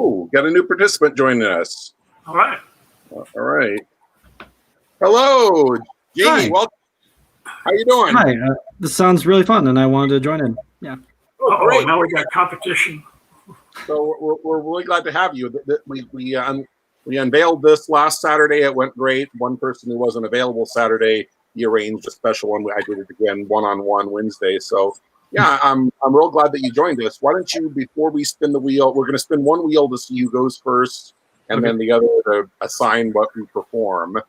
Oh, got a new participant joining us. All right. All right. Hello, Jamie. Hi. Welcome. How you doing? Hi. This sounds really fun, and I wanted to join in. Yeah. Oh, great. Now we got competition. So we're really glad to have you. We unveiled this last Saturday. It went great. One person who wasn't available Saturday, he arranged a special one. I did it again one-on-one Wednesday. So yeah, I'm real glad that you joined us. Why don't you, before we spin the wheel, we're going to spin one wheel to see who goes first, and then the other to assign what we perform.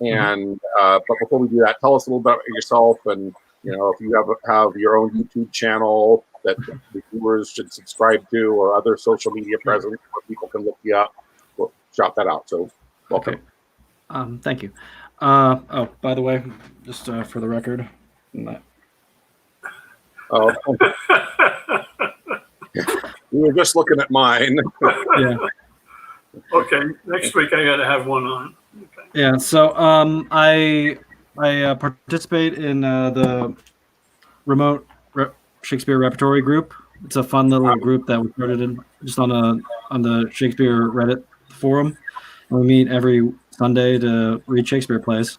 And but before we do that, tell us a little bit about yourself, and if you have your own YouTube channel that the viewers should subscribe to, or other social media presence where people can look you up. We'll shout that out. So welcome. Okay. Thank you. Oh, by the way, just for the record. Oh, we were just looking at mine. Yeah. Okay. Next week I got to have one on. Okay. Yeah. So I participate in the remote Shakespeare repertory group. It's a fun little group that we started in just on the Shakespeare Reddit forum. And we meet every Sunday to read Shakespeare plays.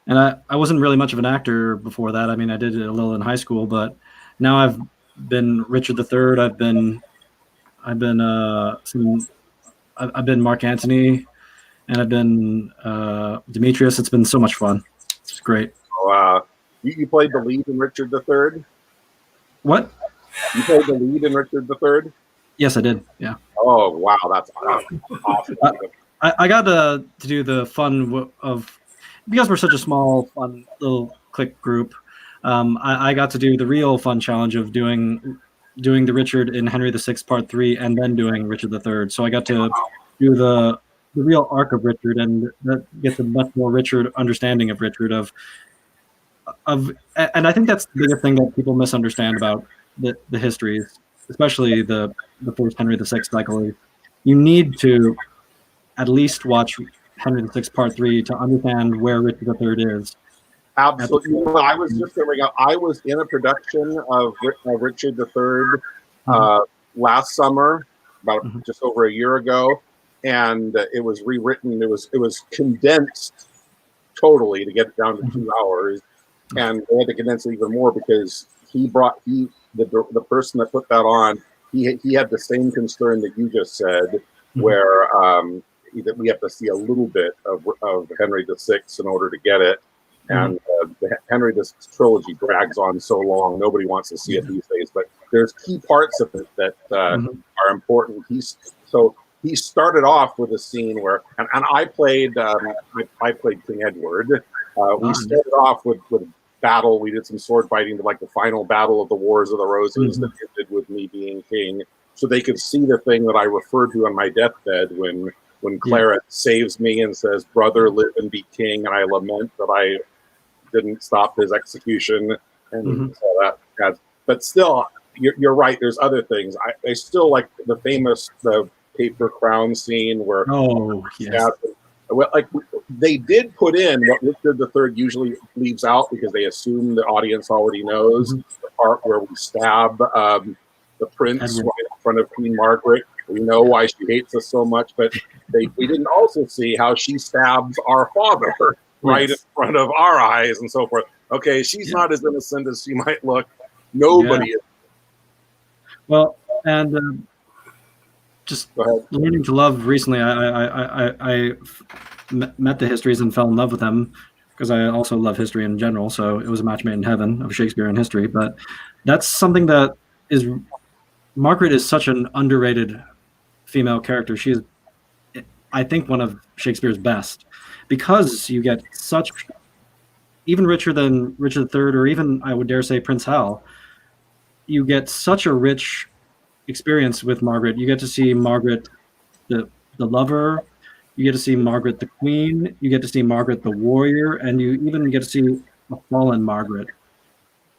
And I wasn't really much of an actor before that. I mean, I did it a little in high school, but now I've been Richard III. I've been Mark Antony, and I've been Demetrius. It's been so much fun. It's great. So, you played the lead in Richard III? What? You played the lead in Richard III? Yes, I did. Yeah. Oh, wow. That's awesome. I got to do the fun of, because we're such a small, fun little clique group, I got to do the real fun challenge of doing the Richard in Henry VI Part 3 and then doing Richard III. So I got to do the real arc of Richard, and that gets a much more Richard understanding of Richard and I think that's the biggest thing that people misunderstand about the histories, especially the first Henry VI cycle. You need to at least watch Henry VI Part 3 to understand where Richard III is. Absolutely. I was just I was in a production of Richard III last summer, about just over a year ago, and it was rewritten. It was condensed totally to get it down to 2 hours, and they had to condense it even more because the person that put that on, he had the same concern that you just said, where that we have to see a little bit of Henry VI in order to get it. And the Henry VI trilogy drags on so long, nobody wants to see it these days. But there's key parts of it that are important. He started off with a scene where, and I played King Edward. We started off with battle. We did some sword fighting to like the final battle of the Wars of the Roses that ended with me being king. So they could see the thing that I referred to on my deathbed when Clara saves me and says, "Brother, live and be king," and I lament that I didn't stop his execution, and so that. But still, you're right. There's other things. I still like the paper crown scene where they did put in what Richard III usually leaves out because they assume the audience already knows the part where we stab the prince right in front of Queen Margaret. We know why she hates us so much, but we didn't also see how she stabs our father right in front of our eyes and so forth. Okay, she's not as innocent as she might look. Nobody is. Well, and just learning to love recently, I met the histories and fell in love with them because I also love history in general. So it was a match made in heaven of Shakespeare and history. But that's something that is, Margaret is such an underrated female character. She is, I think, one of Shakespeare's best, because you get such, even richer than Richard III, or even I would dare say Prince Hal, you get such a rich experience with Margaret. You get to see Margaret, the lover. You get to see Margaret the queen. You get to see Margaret the warrior, and you even get to see a fallen Margaret.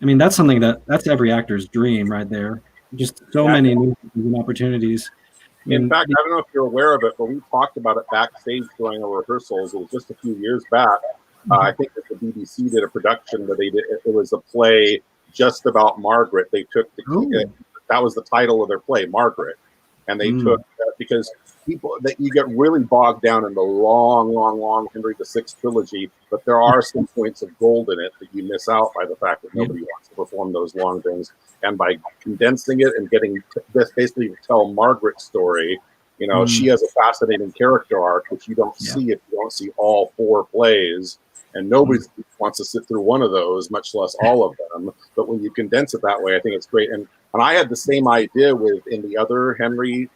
I mean, that's something that's every actor's dream right there. Just so many new opportunities. In fact, I don't know if you're aware of it, but we talked about it backstage during our rehearsals. It was just a few years back. I think that the BBC did a production where they did. It was a play just about Margaret. They took that was the title of their play, Margaret. and they took because people that you get really bogged down in the long Henry VI trilogy, but there are some points of gold in it that you miss out by the fact that nobody wants to perform those long things, and by condensing it and getting this basically to tell Margaret's story. You know, she has a fascinating character arc, which you don't see if you don't see all 4 plays. And nobody wants to sit through one of those, much less all of them. But when you condense it that way, I think it's great. And I had the same idea with in the other Henriade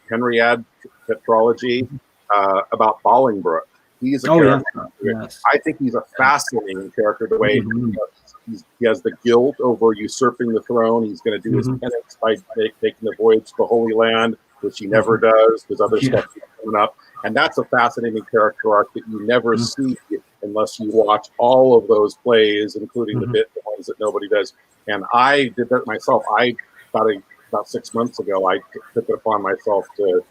tetralogy about Bolingbroke. He's a character. Yes. I think he's a fascinating character. The way he has the guilt over usurping the throne. He's going to do his penance by taking the voyage to the Holy Land, which he never does because other stuff is coming up. And that's a fascinating character arc that you never see unless you watch all of those plays, including the ones that nobody does. And I did that myself. About 6 months ago, I took it upon myself to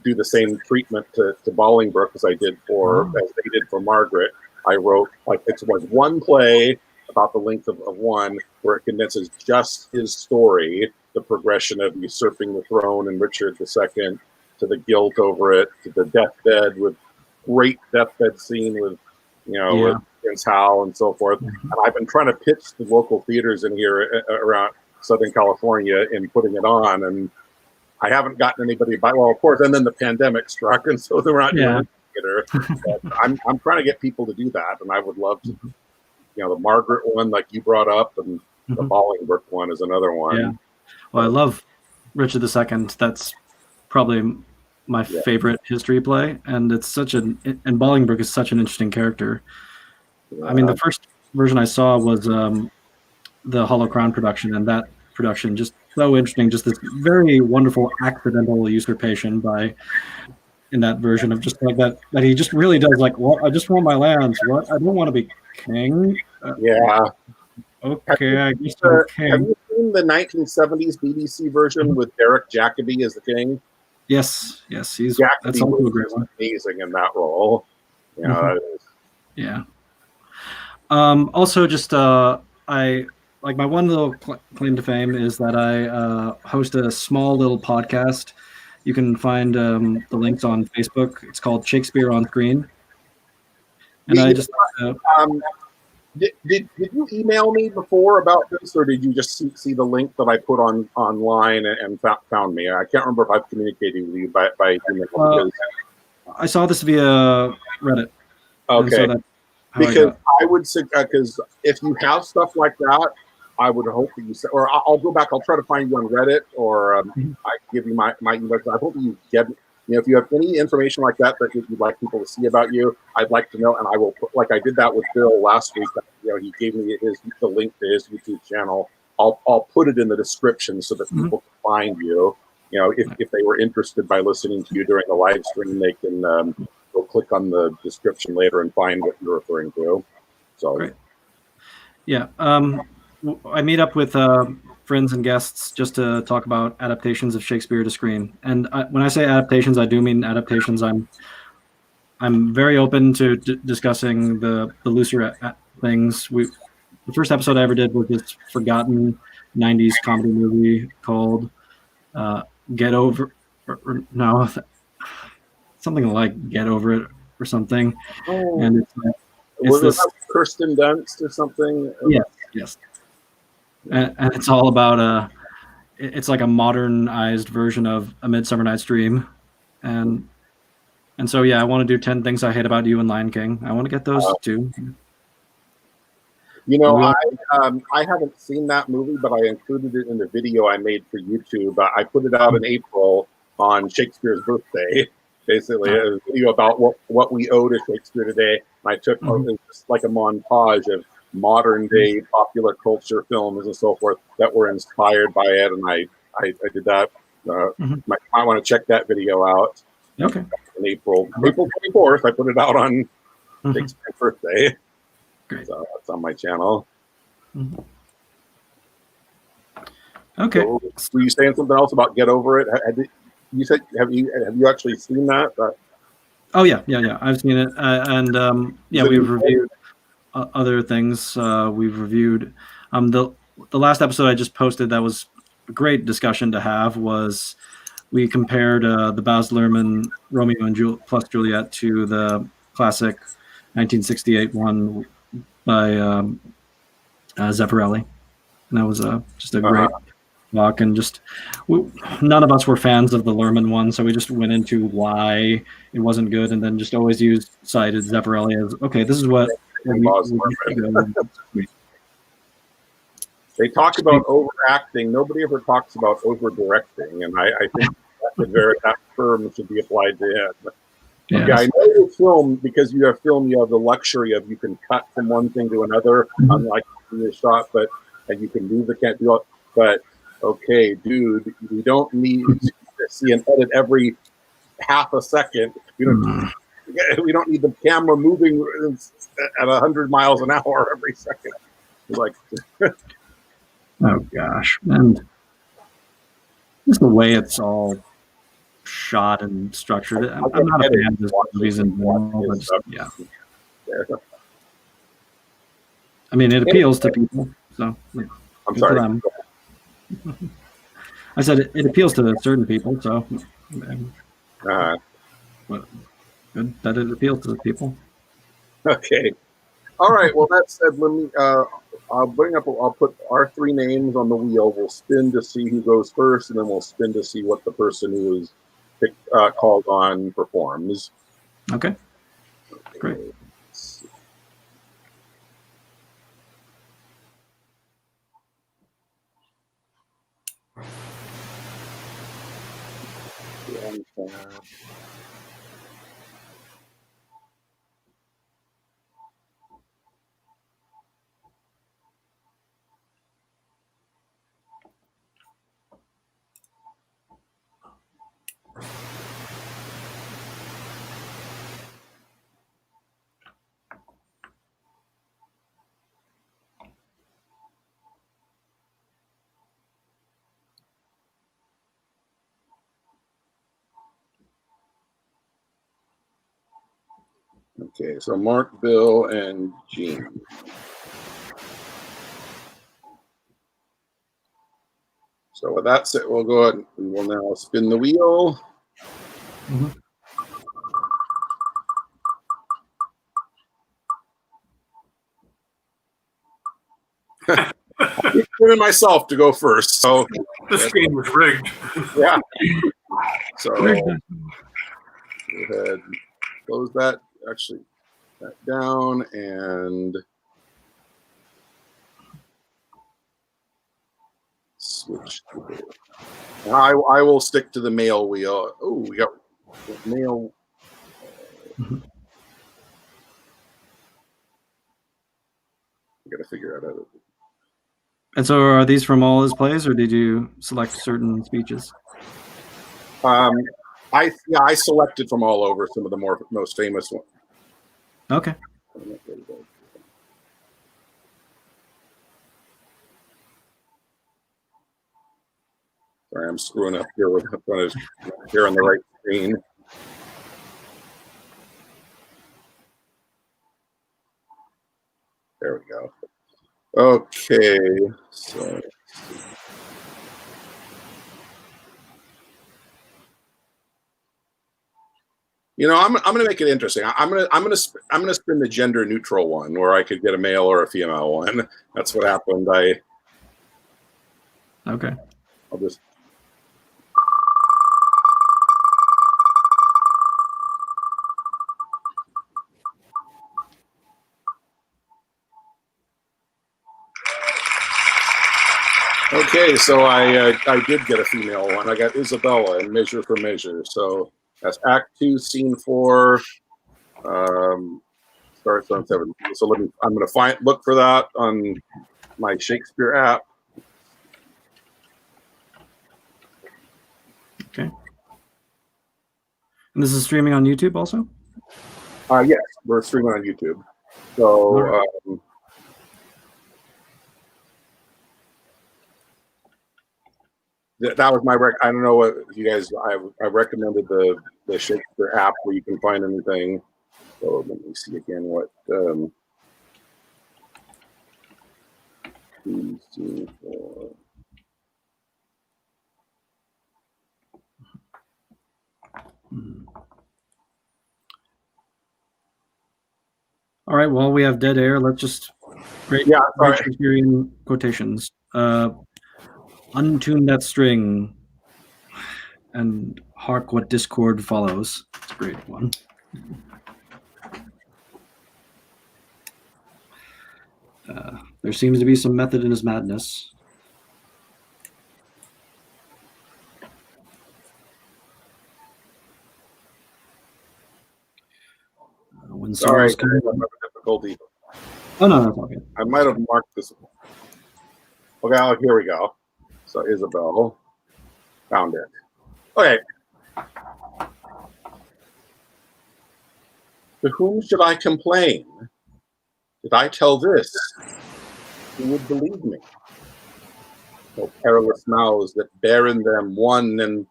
do the same treatment to Bolingbroke as I did as they did for Margaret. I wrote it was one play about the length of one where it condenses just his story, the progression of usurping the throne and Richard II, to the guilt over it, to the deathbed with great deathbed scene with with Prince Hal and so forth. And I've been trying to pitch the local theaters in here around Southern California in putting it on, and I haven't gotten anybody by. Well, of course, and then the pandemic struck, and so they're not doing theater. But I'm trying to get people to do that, and I would love to. The Margaret one, like you brought up, and the Bolingbroke one is another one. Yeah. Well, I love Richard II. That's probably my favorite history play, and and Bolingbroke is such an interesting character. I mean, the first version I saw was the Hollow Crown production, and that production just so interesting. Just this very wonderful accidental usurpation in that version of just like that he just really does like, what? I just want my lands. What? I don't want to be king. Okay, I guess I'm king. Have you seen the 1970s BBC version with Derek Jacobi as the king? Yes, that's also a great one. Amazing in that role. Yeah. Also, just I like my one little claim to fame is that I host a small little podcast. You can find the links on Facebook. It's called Shakespeare on Screen. And I just did you email me before about this, or did you just see the link that I put online and found me? I can't remember if I've communicated with you by email. I saw this via Reddit. Okay, so because I would say because if you have stuff like that, I would hope that you say, or I'll go back. I'll try to find you on Reddit, or I can give you my email. I hope you get. If you have any information like that you'd like people to see about you, I'd like to know, and I will put, like I did that with Bill last week. He gave me the link to his YouTube channel. I'll put it in the description so that people can find you. If they were interested by listening to you during the live stream, they can go click on the description later and find what you're referring to. So, great. Yeah, I meet up with friends and guests just to talk about adaptations of Shakespeare to screen. And when I say adaptations, I do mean adaptations. I'm very open to discussing the looser things. The first episode I ever did was this forgotten 90s comedy movie called Get Over, something like Get Over It or something. Oh. And was that Kirsten Dunst or something? Yes. And it's all about it's like a modernized version of A Midsummer Night's Dream, and so I want to do 10 Things I Hate About You and Lion King. I want to get those too. I haven't seen that movie, but I included it in the video I made for YouTube. I put it out in April on Shakespeare's birthday. Basically, a video about what we owe to Shakespeare today. And I took just like a montage of modern day popular culture films and so forth that were inspired by it, and I did that. I want to check that video out. Okay. In April 24th, I put it out on Shakespeare's birthday. Great. So it's on my channel. Okay. So, were you saying something else about Get Over It? You said have you actually seen that? Oh yeah. I've seen it, and we've reviewed other things. We've reviewed the last episode I just posted that was a great discussion to have was we compared the Baz Luhrmann Romeo and plus Juliet to the classic 1968 one by Zeffirelli. And that was just a great walk. And just none of us were fans of the Luhrmann one, so we just went into why it wasn't good, and then just always cited Zeffirelli as, okay, this is what they talk about overacting. Nobody ever talks about over-directing, and I think that term should be applied to him. Yes. Okay, I know you film, because you have film, you have the luxury of you can cut from one thing to another, unlike the shot, and you can move the can't do it. But okay, dude, we don't need to see an edit every half a second. We don't need the camera moving at 100 miles an hour every second. Like, oh gosh, and just the way it's all shot and structured. I'm not a fan of this movies in general, but just, yeah. I mean, it appeals to people, so. Yeah. I'm sorry. I said it appeals to certain people, so. But good that it appeals to people. Okay. All right. Well, that said, let me. I'll put our three names on the wheel. We'll spin to see who goes first, and then we'll spin to see what the person who is called on performs. Okay. Great. Okay, so Mark, Bill, and Gene. So with that said, we'll go ahead and we'll now spin the wheel. I'm giving myself to go first. So this game was rigged. Yeah. So go ahead, close that. Actually, that down and switch. I will stick to the male wheel. Oh, we got male. We got to figure out how to. And so, are these from all his plays, or did you select certain speeches? I selected from all over, some of the most famous ones. Okay. Sorry, I'm screwing up here with here on the right screen. There we go. Okay, so. You know, I'm going to make it interesting. I'm going to spin the gender neutral one, where I could get a male or a female one. That's what happened. Okay. I'll just. Okay, so I did get a female one. I got Isabella in Measure for Measure. So that's Act 2, Scene 4. Starts on 7. So I'm going to look for that on my Shakespeare app. Okay. And this is streaming on YouTube also? Yes, we're streaming on YouTube. So. That was my I don't know what you guys. I recommended the Shakespeare app where you can find anything. So let me see again what. Hmm. All right. Well, we have dead air. Let's just great Shakespearean quotations. Untune that string, and hark what discord follows. It's a great one. There seems to be some method in his madness. When sorrows come. Difficulty. Oh no, that's okay. I might have marked this. Okay, oh, here we go. So Isabel found it. Okay. To whom should I complain? Did I tell this? Who would believe me? No perilous mouths that bear in them one and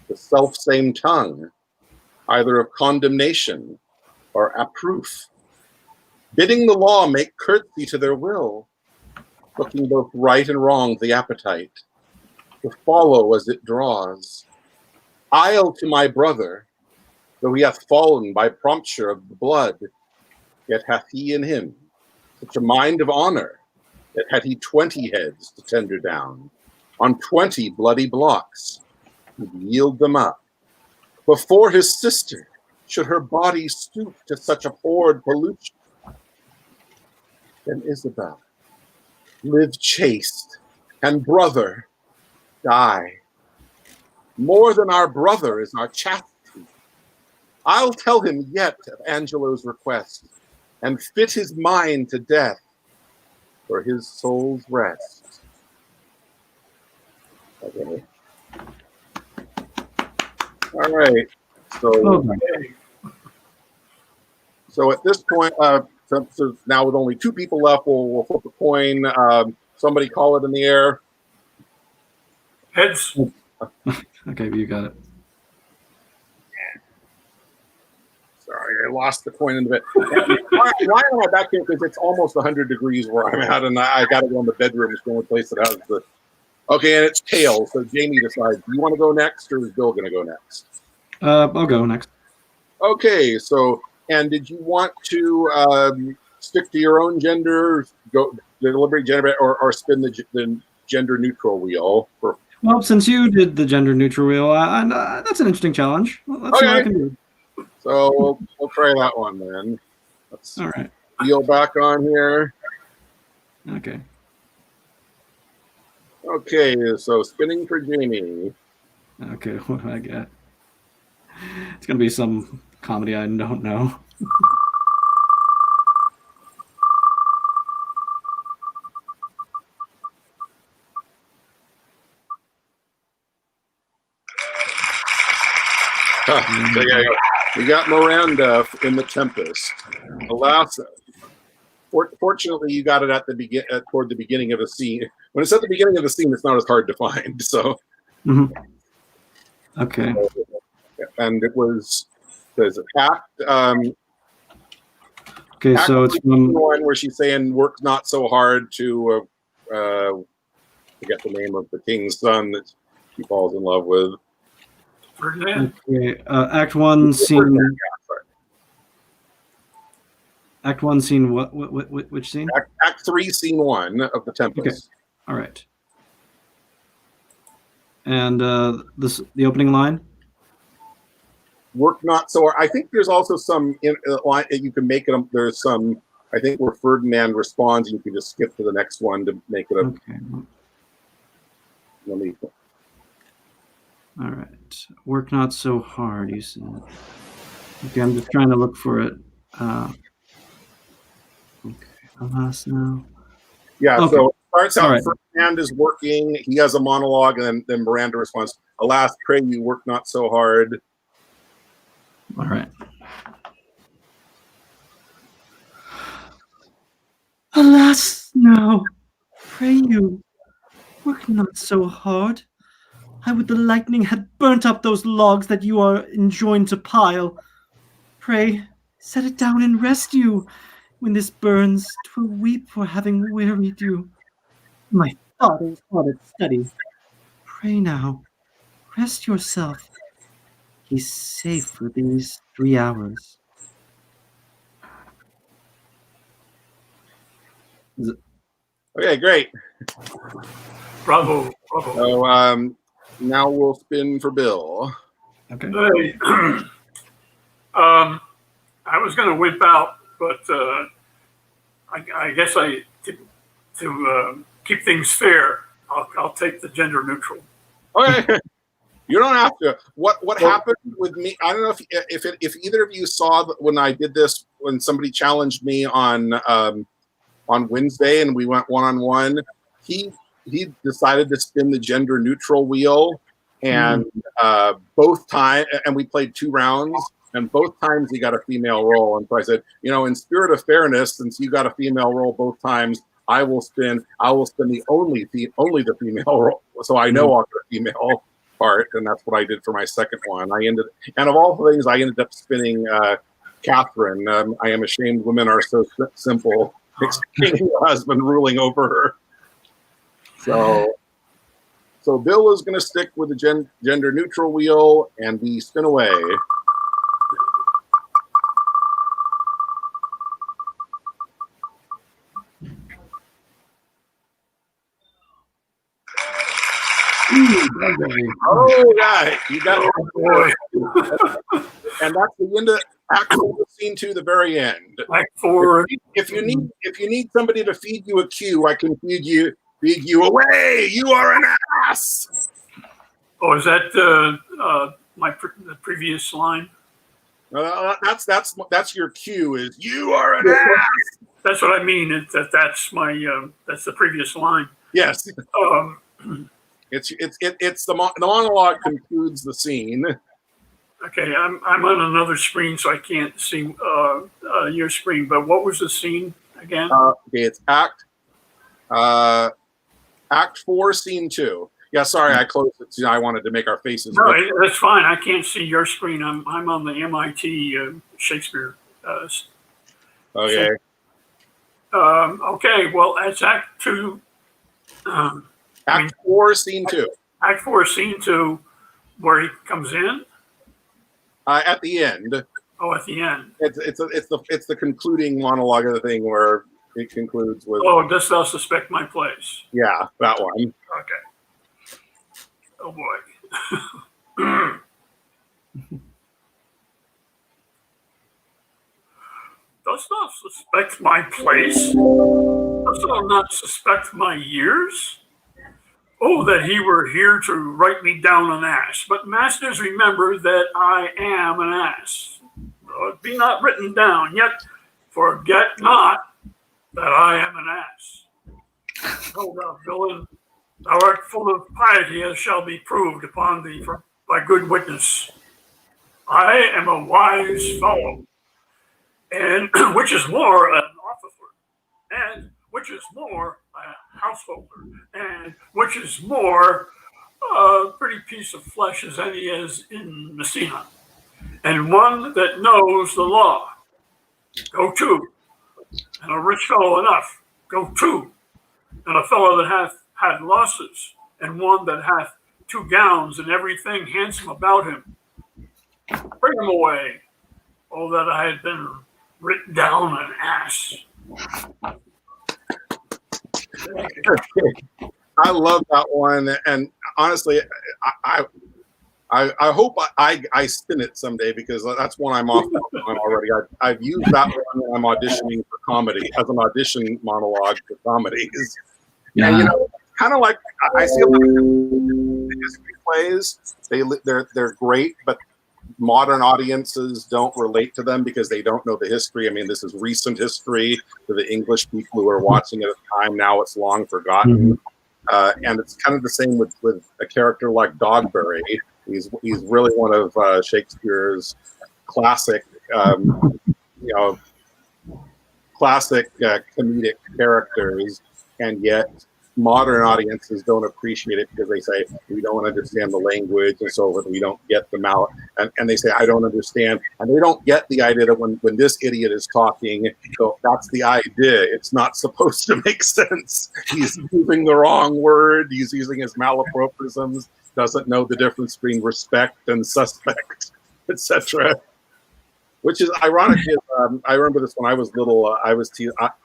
the self-same tongue, either of condemnation or approof, bidding the law make curtsy to their will, looking both right and wrong the appetite, to follow as it draws. I'll to my brother, though he hath fallen by prompture of the blood, yet hath he in him such a mind of honor, that had he 20 heads to tender down, on 20 bloody blocks, he'd yield them up. Before his sister should her body stoop to such abhorred pollution. Then Isabel, live chaste, and brother, die. More than our brother is our chastity. I'll tell him yet of Angelo's request, and fit his mind to death for his soul's rest. Okay. All right. So at this point, so now with only 2 people left, we'll flip a coin. Somebody call it in the air. Heads. Okay, you got it. Sorry, I lost the coin in the bit. Why am I back here? Because it's almost 100 degrees where I'm at, and I got to go in the bedroom. It's the only place that has the. Okay, and it's tails. So Jamie decides. Do you want to go next, or is Bill going to go next? I'll go next. Okay, so and did you want to stick to your own gender, go deliberate gender, or spin the gender neutral wheel? Well, since you did the gender neutral wheel, that's an interesting challenge. Let's see what I can do. So we'll try that one then. Let's all right. wheel back on here. Okay. Okay, so spinning for Jamie. Okay, what do I get? It's gonna be some comedy I don't know. We got Miranda in the Tempest. Alas, fortunately, you got it at the toward the beginning of the scene. When it's at the beginning of the scene, it's not as hard to find. So, okay. And it was there's an act. Okay, act so it's one where she's saying work not so hard to forget the name of the king's son that she falls in love with. Okay, Act 1, scene. Act 1, scene. Which scene? Act 3, scene 1 of the Tempest. Okay. All right. And the opening line. Work not so hard. I think there's also some line you can make it. There's some. I think where Ferdinand responds, and you can just skip to the next one to make it a. Okay. Let me. All right. Work not so hard, you said. Okay, I'm just trying to look for it. Okay. Alas, now. Yeah, okay. So it starts out, right. Ferdinand is working, he has a monologue, and then Miranda responds, alas, pray you work not so hard. All right. Alas, now, pray you, work not so hard. I would the lightning had burnt up those logs that you are enjoined to pile. Pray, set it down and rest you. When this burns, 'twill weep for having wearied you. My father's hard at study. Pray now, rest yourself. He's safe for these 3 hours. Okay, great. Bravo. So now we'll spin for Bill. Okay. Hey, I was going to whip out, but I guess to keep things fair, I'll take the gender neutral. Okay. You don't have to. What happened with me? I don't know if either of you saw when I did this, when somebody challenged me on Wednesday and we went one-on-one. He decided to spin the gender neutral wheel, and both times, and we played 2 rounds, and both times he got a female role. And so I said, in spirit of fairness, since you got a female role both times, I will spin the only the female role, so I know I'll get a female part, and that's what I did for my second one. And of all things, I ended up spinning Catherine. I am ashamed women are so simple, expecting a husband ruling over her. So Bill is going to stick with the gender neutral wheel, and we spin away. Oh, right. You got it. And that's the end of Act 4, Scene 2, the very end. Act 4. If you need somebody to feed you a cue, I can feed you away. You are an ass. Oh, is that the previous line? That's your cue. Is you are an ass. That's what I mean. That's the previous line. Yes. It's the monologue concludes the scene. Okay, I'm on another screen, so I can't see your screen. But what was the scene again? Okay, it's Act 4, Scene 2. Yeah, sorry, I closed it. I wanted to make our faces. No, that's fine. I can't see your screen. I'm on the MIT Shakespeare. Okay. Okay. Well, that's Act 2. Act 4, Scene 2. Act 4, Scene 2, where he comes in. At the end. Oh, at the end. It's the concluding monologue of the thing where it concludes with. Oh, dost thou suspect my place? Yeah, that one. Okay. Oh boy. Dost thou suspect my place? Dost thou not suspect my years? Oh, that he were here to write me down an ass. But masters, remember that I am an ass. Though it be not written down, yet forget not that I am an ass. Oh, thou villain, thou art full of piety, as shall be proved upon thee by good witness. I am a wise fellow, and which is more, an officer, and which is more, a householder, and which is more, a pretty piece of flesh as any is in Messina, and one that knows the law. Go to, and a rich fellow enough. Go to, and a fellow that hath had losses, and one that hath 2 gowns and everything handsome about him. Bring him away. Oh, that I had been written down an ass. I love that one, and honestly, I hope I spin it someday, because that's one I'm off on already. I've used that one when I'm auditioning for comedy as an audition monologue for comedies. Yeah. And kind of like I see a lot of history plays. They're great, but modern audiences don't relate to them because they don't know the history. I mean, this is recent history for the English people who are watching it at the time. Now it's long forgotten. And it's kind of the same with a character like Dogberry. He's really one of Shakespeare's classic, comedic characters, and yet modern audiences don't appreciate it because they say we don't understand the language and so forth. We don't get them out, and they say I don't understand, and they don't get the idea that when this idiot is talking, so that's the idea. It's not supposed to make sense. He's using the wrong word. He's using his malapropisms. Doesn't know the difference between respect and suspect. etc. Which is ironic. I remember this when I was little.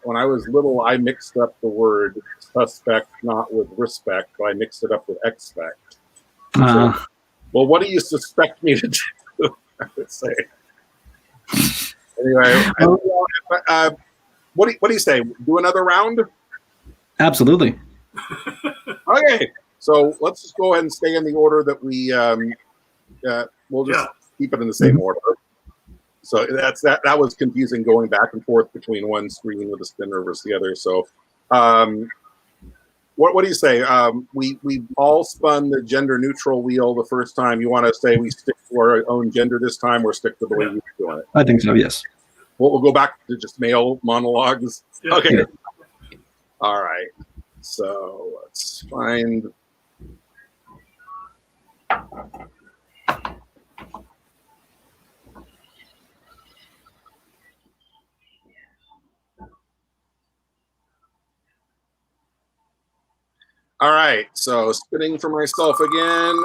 When I was little, I mixed up the word suspect not with respect, but I mixed it up with expect. So, well, what do you suspect me to do? I would say. Anyway, what do you say? Do another round? Absolutely. Okay, so let's just go ahead and stay in the order that we'll just keep it in the same order. So that was confusing going back and forth between one screen with a spinner versus the other. So, what do you say? We all spun the gender neutral wheel the first time. You want to say we stick to our own gender this time, or stick to the way we were doing it? I think so. Yes. We'll go back to just male monologues. Yeah. Okay. Yeah. All right. So let's find. All right, so spinning for myself again.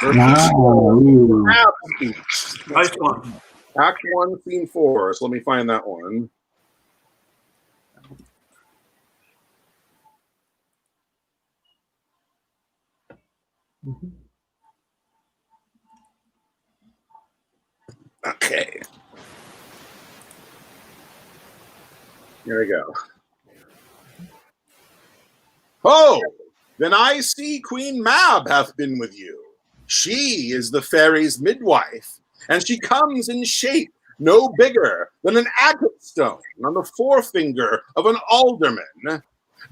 Wow. Nice one. Act 1, Scene 4. So let me find that one. Okay. Here we go. Oh, then I see Queen Mab hath been with you. She is the fairy's midwife, and she comes in shape no bigger than an agate stone on the forefinger of an alderman,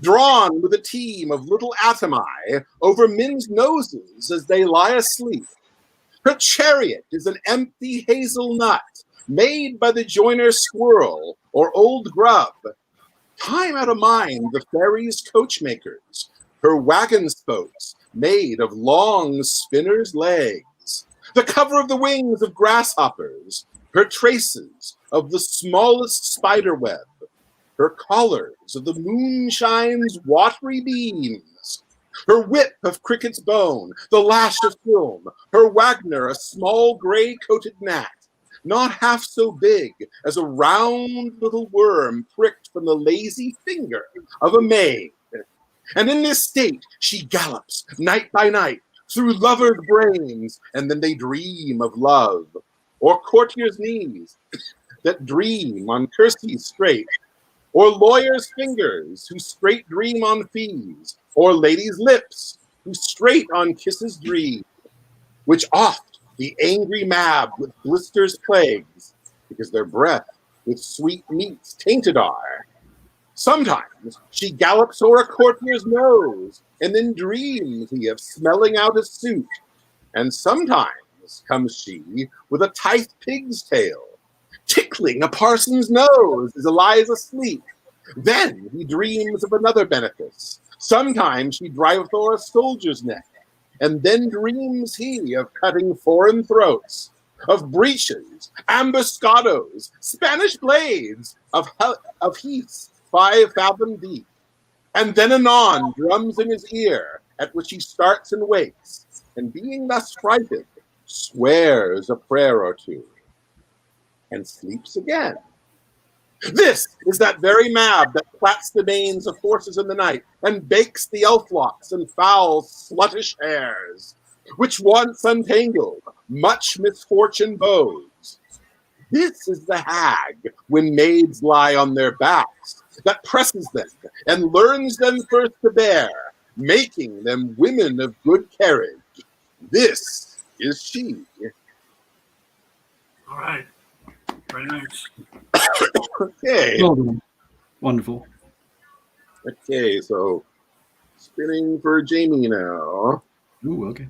drawn with a team of little atomi over men's noses as they lie asleep. Her chariot is an empty hazel nut, made by the joiner's squirrel or old grub. Time out of mind the fairy's coachmakers, her wagon spokes made of long spinner's legs, the cover of the wings of grasshoppers, her traces of the smallest spider web, her collars of the moonshine's watery beams, her whip of cricket's bone, the lash of film, her Wagner a small gray-coated gnat, not half so big as a round little worm pricked from the lazy finger of a maid. And in this state she gallops night by night through lovers' brains, and then they dream of love, or courtiers' knees that dream on curtsies straight, or lawyers' fingers who straight dream on fees, or ladies' lips who straight on kisses dream, which oft the angry Mab with blisters plagues, because their breath with sweet meats tainted are. Sometimes she gallops o'er a courtier's nose, and then dreams he of smelling out his suit. And sometimes comes she with a tithe pig's tail, tickling a parson's nose as he lies asleep. Then he dreams of another benefice. Sometimes she driveth o'er a soldier's neck, and then dreams he of cutting foreign throats, of breaches, ambuscados, Spanish blades, of heaths 5 fathom deep. And then anon drums in his ear, at which he starts and wakes, and being thus frighted, swears a prayer or two, and sleeps again. This is that very Mab that plats the manes of horses in the night, and bakes the elf-locks and fowls' sluttish hairs, which once untangled, much misfortune bows. This is the hag, when maids lie on their backs, that presses them, and learns them first to bear, making them women of good carriage. This is she. All right. Very nice. Okay. Well done. Wonderful. Okay, so spinning for Jamie now. Ooh, okay.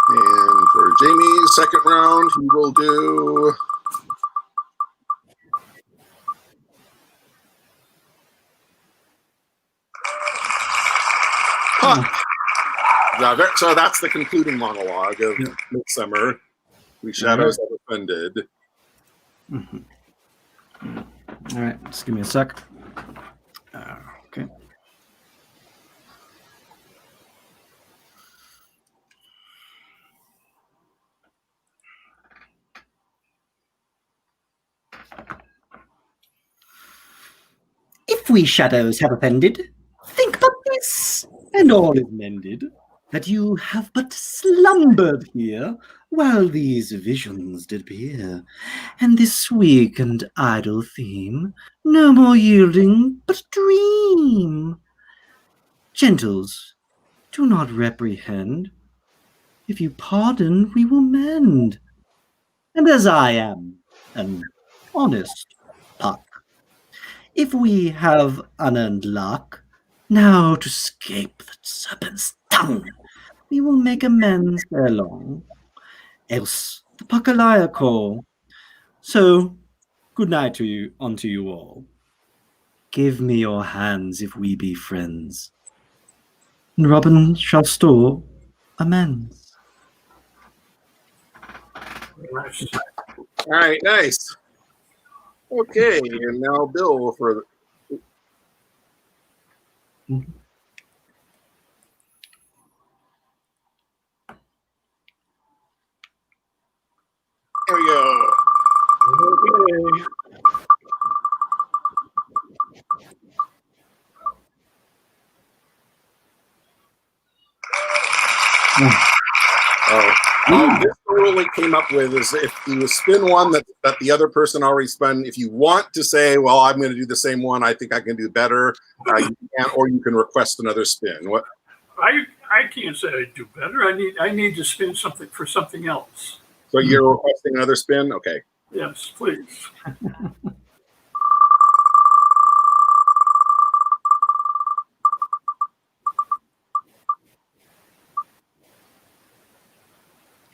And for Jamie's second round, he will do Puck. So that's the concluding monologue of Midsummer. We shadows have offended. All right, just give me a sec. Okay. If we shadows have offended, think but this, and all is mended, that you have but slumbered here, while these visions did appear, and this weak and idle theme no more yielding but dream. Gentles, do not reprehend. If you pardon, we will mend. And as I am an honest puck, if we have unearned luck, now to scape that serpent's tongue, we will make amends ere long, else the puck a liar call. So, good night to you, unto you all. Give me your hands if we be friends, and Robin shall store amends. Nice. All right, nice. Okay, and now Bill for There we go. Okay. This rule we came up with is if you spin one that the other person already spun, if you want to say, well, I'm going to do the same one, I think I can do better, you can, or you can request another spin. What? I can't say I do better. I need to spin something for something else. So you're requesting another spin? Okay. Yes, please.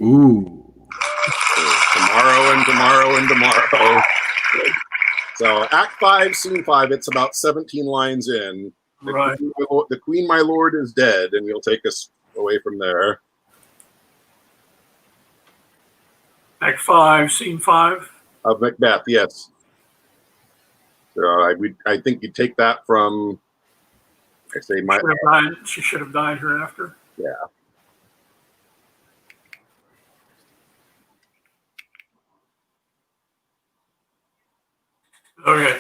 Ooh. Tomorrow and tomorrow and tomorrow. So Act 5, Scene 5, it's about 17 lines in. Right. The Queen, my lord, is dead, and you'll take us away from there. Act 5, Scene 5. Of Macbeth, yes. So I think you take that from, I say, She should have died hereafter. Yeah. Okay.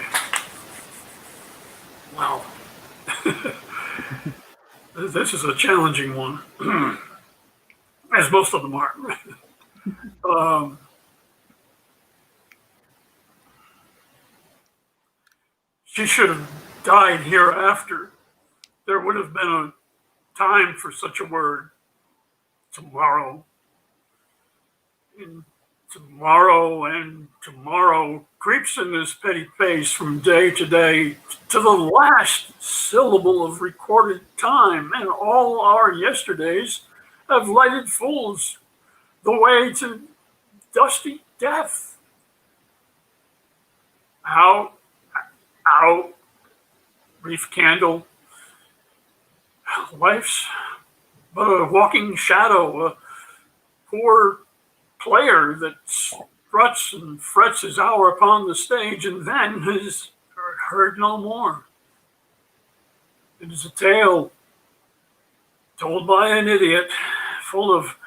Wow. This is a challenging one, as most of them are. She should have died hereafter. There would have been a time for such a word. Tomorrow. And tomorrow creeps in this petty pace from day to day to the last syllable of recorded time, and all our yesterdays have lighted fools the way to dusty death. How, brief candle, life's but a walking shadow, a poor player that struts and frets his hour upon the stage and then is heard no more. It is a tale told by an idiot, full of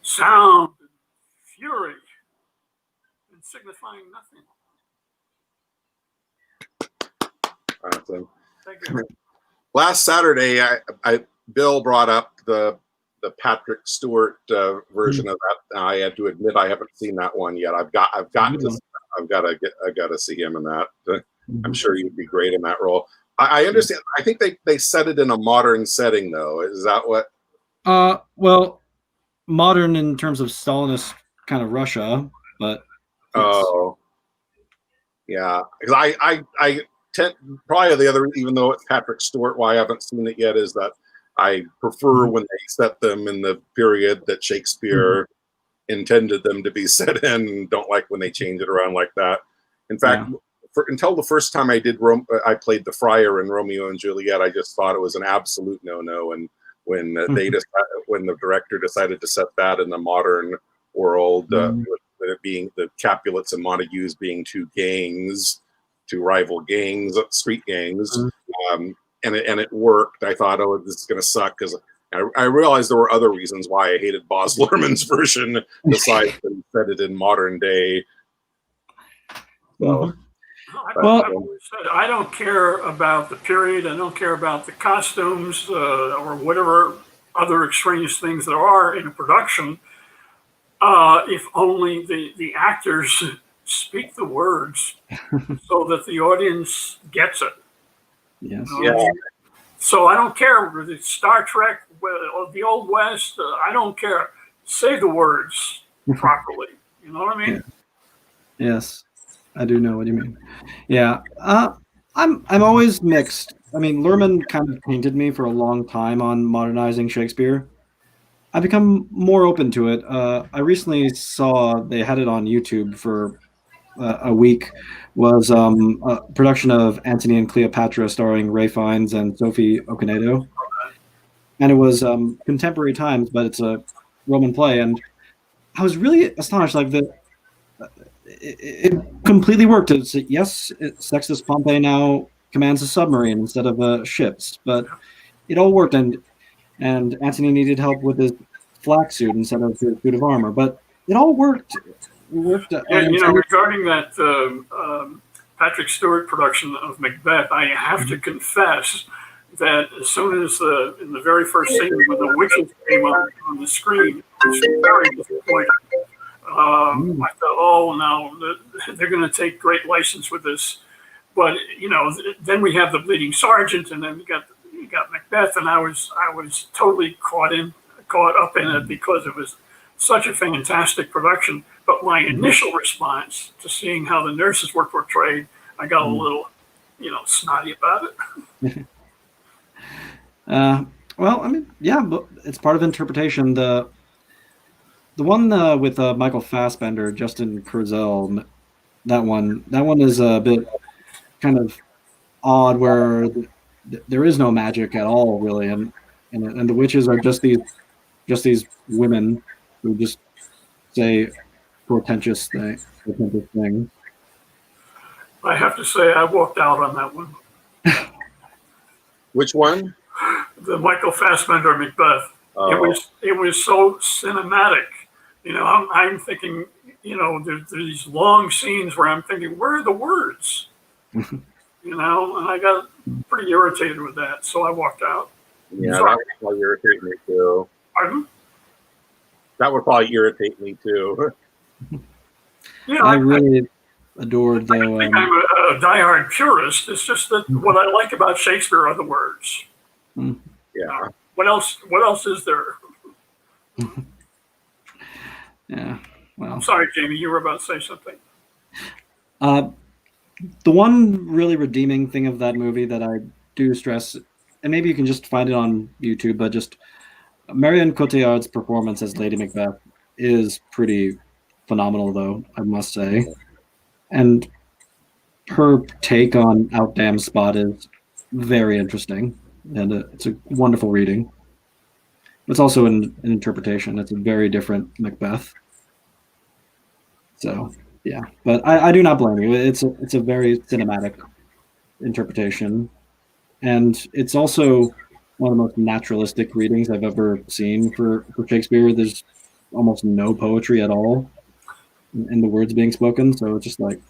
sound and fury and signifying nothing. Awesome. Thank you. Last Saturday, Bill brought up the Patrick Stewart version of that. I had to admit I haven't seen that one yet. I've got to see him in that. I'm sure you'd be great in that role. I understand. I think they set it in a modern setting, though. Is that what? Well, modern in terms of Stalinist kind of Russia, but yeah, because I tend probably the other, even though it's Patrick Stewart, why I haven't seen it yet is that I prefer when they set them in the period that Shakespeare intended them to be set in. Don't like when they change it around like that. In fact, until the first time I did I played the friar in Romeo and Juliet, I just thought it was an absolute no-no. And when when the director decided to set that in the modern world, with it being the Capulets and Montagues being two rival gangs, street gangs, and it worked. I thought, oh, this is going to suck, because I realized there were other reasons why I hated Baz Luhrmann's version, besides that he said it in modern day. So, I don't care about the period. I don't care about the costumes or whatever other extraneous things there are in a production. If only the actors speak the words so that the audience gets it. Yes. Yeah. So I don't care whether it's Star Trek or the Old West. I don't care. Say the words properly. You know what I mean? Yeah. Yes, I do know what you mean. Yeah. I'm always mixed. I mean, Luhrmann kind of painted me for a long time on modernizing Shakespeare. I've become more open to it. I recently saw they had it on YouTube for a week. Was a production of Antony and Cleopatra starring Ray Fiennes and Sophie Okonedo, and it was contemporary times, but it's a Roman play, and I was really astonished. Like it completely worked. Yes, sexist Pompey now commands a submarine instead of ships, but it all worked, and Antony needed help with his flak suit instead of his suit of armor, but it all worked. Regarding that Patrick Stewart production of Macbeth, I have to confess that as soon as in the very first scene when the witches came on the screen, I was very disappointed. I thought, oh no, they're going to take great license with this. But then we have the Bleeding Sergeant, and then you got Macbeth, and I was totally caught up in it because it was such a fantastic production. But my initial response to seeing how the nurses were portrayed, I got a little, snotty about it. Well, I mean, yeah, but it's part of interpretation. The one with Michael Fassbender, Justin Kurzel, that one is a bit kind of odd, where there is no magic at all, really, and the witches are just these women who just say portentous things. I have to say, I walked out on that one. Which one? The Michael Fassbender Macbeth. It was so cinematic. I'm thinking, there's these long scenes where I'm thinking, where are the words? And I got pretty irritated with that, so I walked out. Yeah, that would probably irritate me too. Pardon? That would probably irritate me too. I really adored though. I think I'm a diehard purist. It's just that what I like about Shakespeare are the words. Yeah. What else is there? Yeah. Well. I'm sorry, Jamie. You were about to say something. The one really redeeming thing of that movie that I do stress, and maybe you can just find it on YouTube, but just Marion Cotillard's performance as Lady Macbeth is pretty phenomenal, though, I must say. And her take on Outdam Spot is very interesting, and it's a wonderful reading. It's also an interpretation. It's a very different Macbeth. So, yeah. But I do not blame you. It's a very cinematic interpretation. And it's also one of the most naturalistic readings I've ever seen for Shakespeare. There's almost no poetry at all in the words being spoken. So it's just like,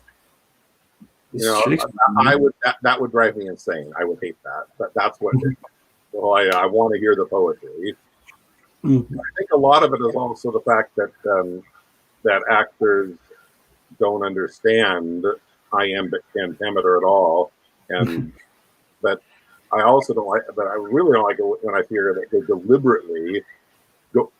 that would drive me insane. I would hate that. But that's what I want to hear the poetry. Mm-hmm. I think a lot of it is also the fact that that actors don't understand iambic pentameter at all, and but I also don't like. But I really don't like it when I hear that they deliberately go,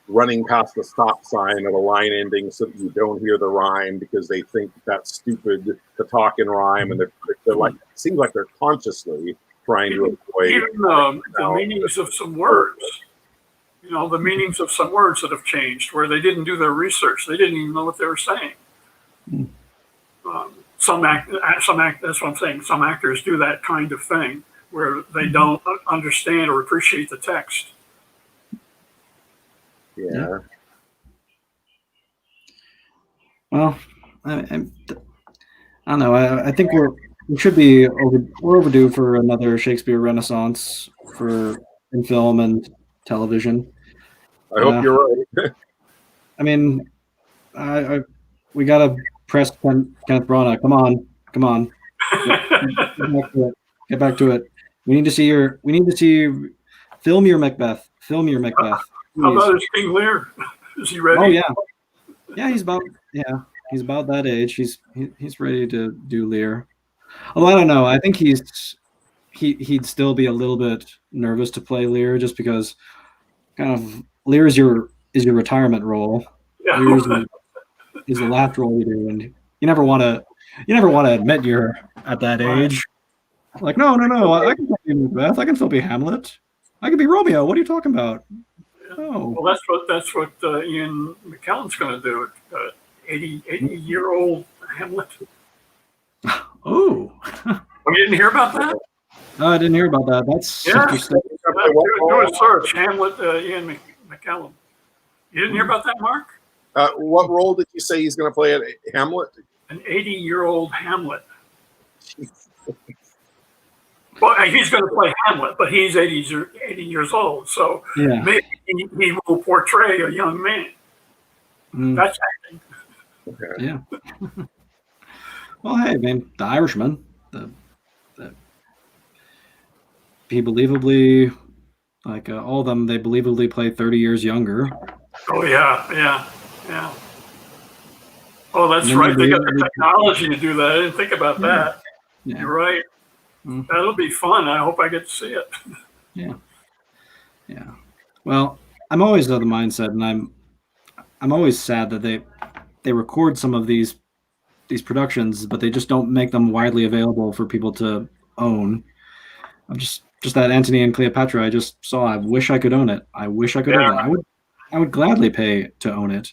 running past the stop sign of a line ending so that you don't hear the rhyme because they think that's stupid to talk in rhyme, and they're like, it seems like they're consciously trying to avoid even the meanings of some words. The meanings of some words that have changed, where they didn't do their research. They didn't even know what they were saying. That's what I'm saying. Some actors do that kind of thing, where they don't understand or appreciate the text. Yeah. Well, I don't know. I think we should be we're overdue for another Shakespeare Renaissance in film and television. I hope you're right. I mean, we gotta press Kenneth Branagh. Come on. Get back to it. We need to see film your Macbeth. Film your Macbeth. How about his King Lear? Is he ready? Oh yeah. Yeah, he's about that age. He's ready to do Lear. Although I don't know. I think he'd still be a little bit nervous to play Lear just because kind of Lear is your retirement role. Yeah. Lear is the last role you do, and you never want to admit you're at that age. Like, no, I can still be Macbeth. I can still be Hamlet. I can be Romeo. What are you talking about? Oh. Well, that's what Ian McKellen's going to do. 80-year-old Hamlet. Oh. You didn't hear about that? No, I didn't hear about that. That's interesting. Do a search. Hamlet, Ian McKellen. You didn't hear about that, Mark? What role did you say he's going to play at Hamlet? An 80-year-old Hamlet. Well, he's going to play Hamlet, but he's 80 years old, so maybe he will portray a young man. That's acting. Okay. Yeah. Well, hey, man, The Irishman. He believably, like all of them, they believably play 30 years younger. Oh yeah. Oh, that's right. They got the technology to do that. I didn't think about that. Yeah. You're right. That'll be fun. I hope I get to see it. Yeah. Well, I'm always of the mindset, and I'm always sad that they record some of these productions, but they just don't make them widely available for people to own. I'm just that Antony and Cleopatra I just saw. I wish I could own it. I own it. I would gladly pay to own it,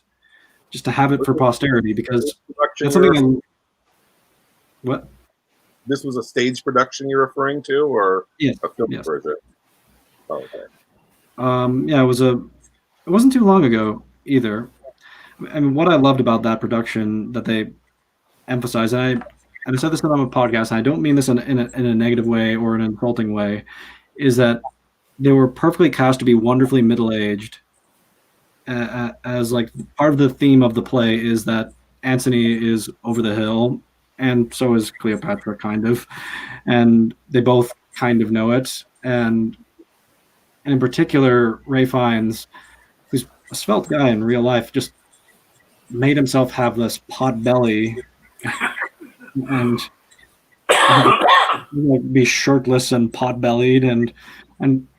just to have it for posterity, because that's something. What? This was a stage production you're referring to, or yes, a film version? Oh, okay. Yeah, it wasn't too long ago either. I mean, what I loved about that production that they emphasized, and I said this on a podcast, and I don't mean this in a negative way or an insulting way, is that they were perfectly cast to be wonderfully middle-aged. As like part of the theme of the play is that Antony is over the hill, and so is Cleopatra, kind of, and they both kind of know it. And in particular, Ray Fiennes, who's a svelte guy in real life, just made himself have this pot belly and like, be shirtless and pot bellied and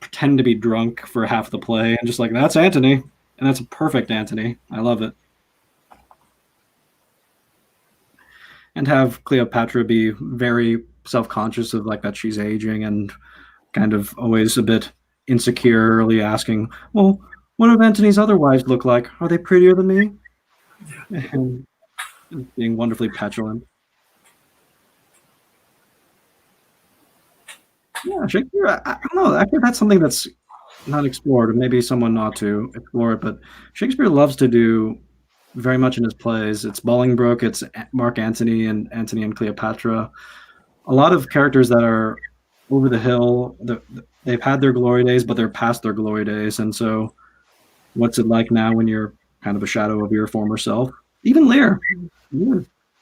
pretend to be drunk for half the play, and just like, that's Antony, and that's a perfect Antony. I love it. And have Cleopatra be very self-conscious of like that she's aging and kind of always a bit insecurely asking, well, what do Antony's other wives look like? Are they prettier than me? And being wonderfully petulant. Yeah, Shakespeare, I don't know. I think that's something that's not explored. Maybe someone ought to explore it, but Shakespeare loves to do very much in his plays. It's Bolingbroke, it's Mark Antony and Antony and Cleopatra. A lot of characters that are over the hill, they've had their glory days, but they're past their glory days. And so what's it like now when you're kind of a shadow of your former self? Even Lear.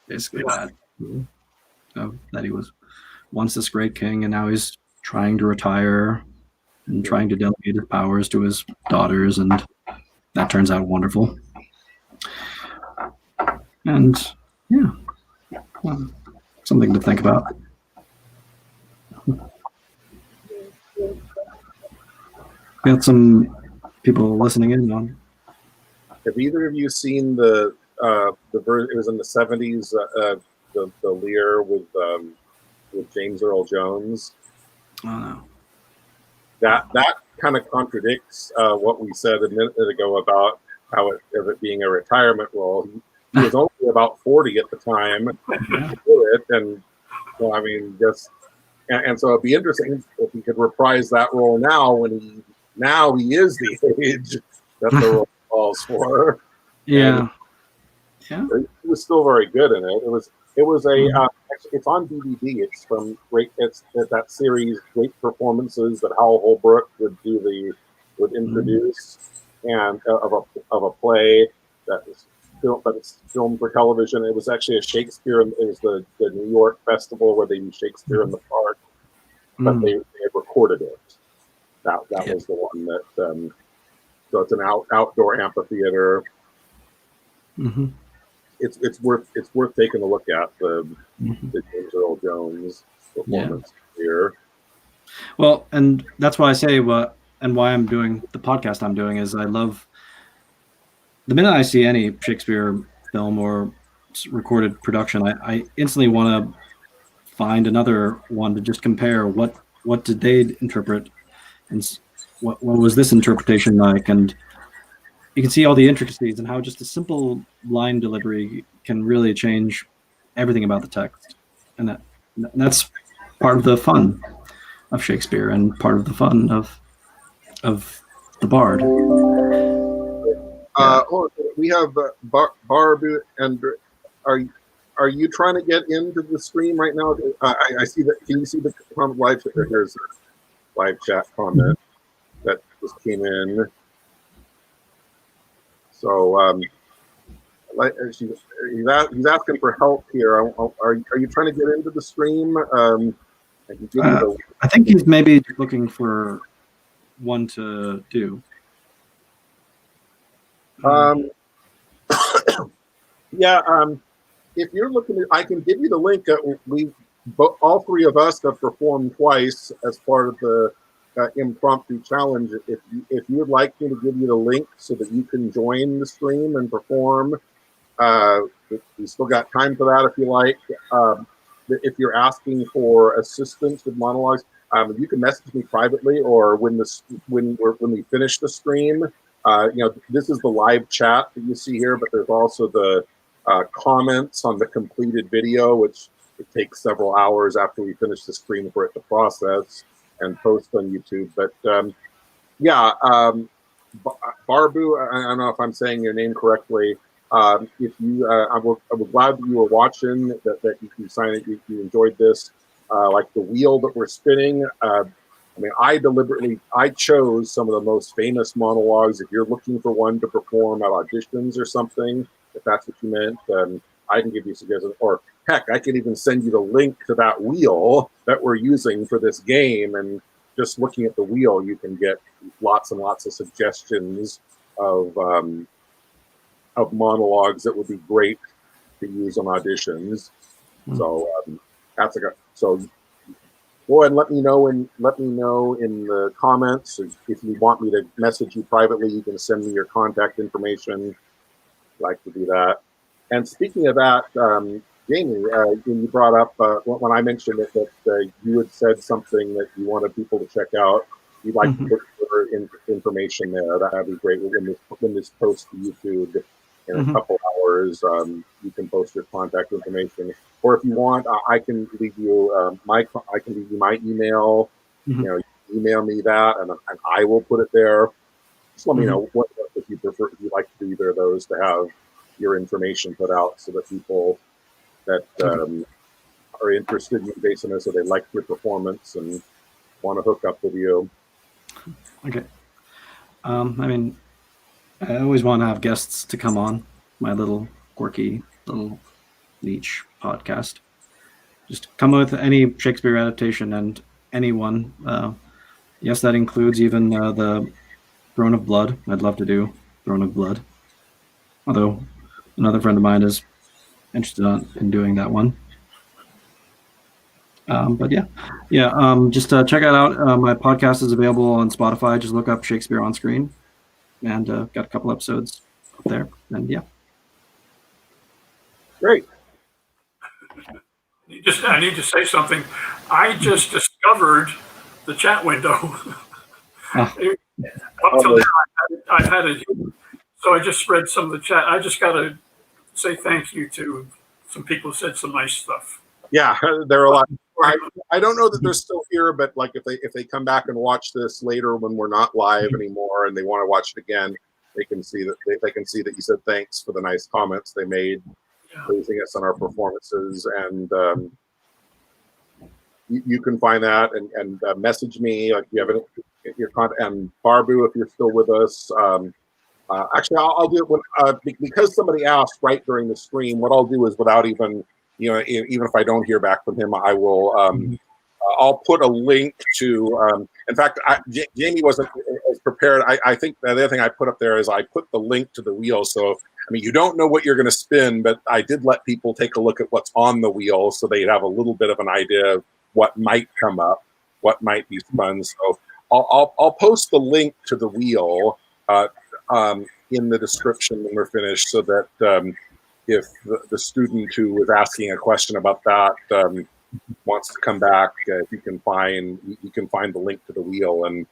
Basically that he was once this great king, and now he's trying to retire and trying to delegate his powers to his daughters, and that turns out wonderful. And something to think about. We got some people listening in on. Have either of you seen the version? It was in the 70s. The Lear with James Earl Jones. Oh no. That kind of contradicts what we said a minute ago about how it being a retirement role. He was only about 40 at the time to do it, and well, I mean, just and so it'd be interesting if he could reprise that role now when he is the age that the role calls for. Yeah. And he was still very good in it. It was a it's on DVD. It's from it's that series, Great Performances, that Howell Holbrook would introduce, and of a play that was filmed, but it's filmed for television. It was actually a Shakespeare. It was the New York festival where they used Shakespeare in the park, but they recorded it. That was the one that. So it's an outdoor amphitheater. Mm-hmm. It's worth taking a look at the James Earl Jones performance here. Well, and that's why I say why I'm doing the podcast I'm doing is I love the minute I see any Shakespeare film or recorded production, I instantly want to find another one to just compare what did they interpret and what was this interpretation like, and you can see all the intricacies and how just a simple line delivery can really change everything about the text, and that's part of the fun of Shakespeare and part of the fun of the Bard. We have Barbu, and are you trying to get into the stream right now? I see that. Can you see the live? Here's a live chat comment that just came in. So he's asking for help here. Are you trying to get into the stream? I think he's maybe looking for one to do. If you're looking, I can give you the link. All three of us have performed twice as part of the impromptu challenge. If you would like me to give you the link so that you can join the stream and perform, we still got time for that if you like. If you're asking for assistance with monologues, you can message me privately, or when we finish the stream. This is the live chat that you see here, but there's also the comments on the completed video, which it takes several hours after we finish the stream for it to process and post on YouTube. But Barbu, I don't know if I'm saying your name correctly. If you, I was glad that you were watching, that you sign it, you enjoyed this. Like the wheel that we're spinning. I chose some of the most famous monologues. If you're looking for one to perform at auditions or something, if that's what you meant, I can give you suggestions. Or heck, I can even send you the link to that wheel that we're using for this game. And just looking at the wheel, you can get lots and lots of suggestions of monologues that would be great to use on auditions. So go ahead and let me know in the comments. If you want me to message you privately, you can send me your contact information. I'd like to do that. And speaking of that, Jamie, when you brought up when I mentioned it, that you had said something that you wanted people to check out. You'd like to put your information there. That'd be great. When this posts to YouTube in a couple hours, you can post your contact information. Or if you want, I can leave you my email. You email me that, and I will put it there. Just let me know what if you prefer. If you'd like to do either of those, to have your information put out, so that people that are interested in you based on this, or they like your performance and want to hook up with you. Okay. I always want to have guests to come on my little quirky little niche podcast. Just come with any Shakespeare adaptation and anyone. Yes, that includes even the Throne of Blood. I'd love to do Throne of Blood. Although another friend of mine is interested in doing that one. Just check it out. My podcast is available on Spotify. Just look up Shakespeare on Screen, and got a couple episodes up there. And great. I need to say something. I just discovered the chat window. Up till now, I've had it. So I just read some of the chat. I just got to say thank you to some people who said some nice stuff. Yeah, there are a lot. I don't know that they're still here, but like if they come back and watch this later when we're not live anymore and they want to watch it again, they can see that they can see that you said thanks for the nice comments they made, praising us on our performances, and you can find that and message me like you have your contact, and Barbu if you're still with us. Actually, I'll do it when, because somebody asked right during the stream. What I'll do is without even even if I don't hear back from him, I will. I'll put a link to. In fact, Jamie wasn't as prepared. I think the other thing I put up there is I put the link to the wheel. So I mean, you don't know what you're going to spin, but I did let people take a look at what's on the wheel, so they'd have a little bit of an idea of what might come up, what might be fun. So I'll post the link to the wheel in the description when we're finished, so that if the student who was asking a question about that wants to come back, if you can find the link to the wheel, and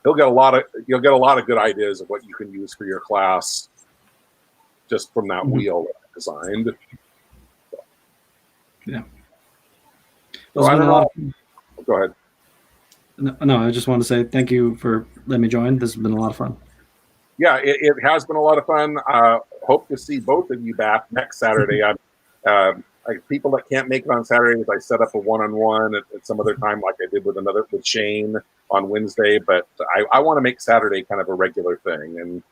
you'll get a lot of good ideas of what you can use for your class just from that wheel that I designed. Yeah. So I don't know. Go ahead. No, I just want to say thank you for letting me join. This has been a lot of fun. Yeah, it has been a lot of fun. Hope to see both of you back next Saturday. People that can't make it on Saturdays, I set up a one-on-one at some other time, like I did with Shane on Wednesday. But I want to make Saturday kind of a regular thing, and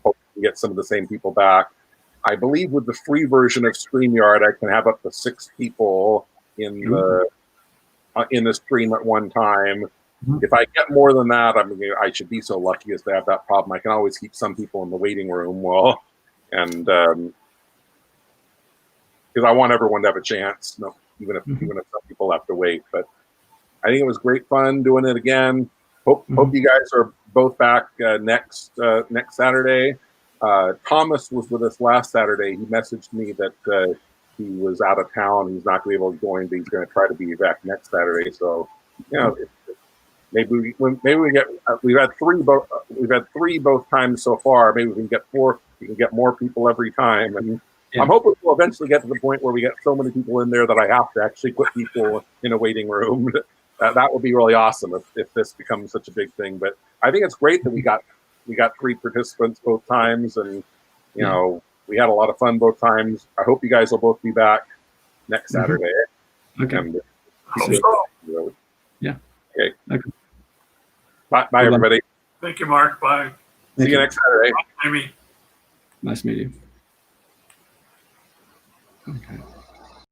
hope to get some of the same people back. I believe with the free version of StreamYard, I can have up to 6 people in the stream at one time. If I get more than that, I should be so lucky as to have that problem. I can always keep some people in the waiting room because I want everyone to have a chance, even if some people have to wait. But I think it was great fun doing it again. Hope you guys are both back next Saturday. Thomas was with us last Saturday. He messaged me that he was out of town. He's not going to be able to join, but he's going to try to be back next Saturday. So, maybe we get. We've had 3 both times so far. Maybe we can get 4. We can get more people every time, and I'm hoping we'll eventually get to the point where we get so many people in there that I have to actually put people in a waiting room. That would be really awesome if this becomes such a big thing. But I think it's great that we got 3 participants both times, and we had a lot of fun both times. I hope you guys will both be back next Saturday. Okay. And, yeah. Okay. Bye, everybody. Thank you, Mark. Bye. See you next Saturday. Bye, Amy. Nice meeting you. Okay.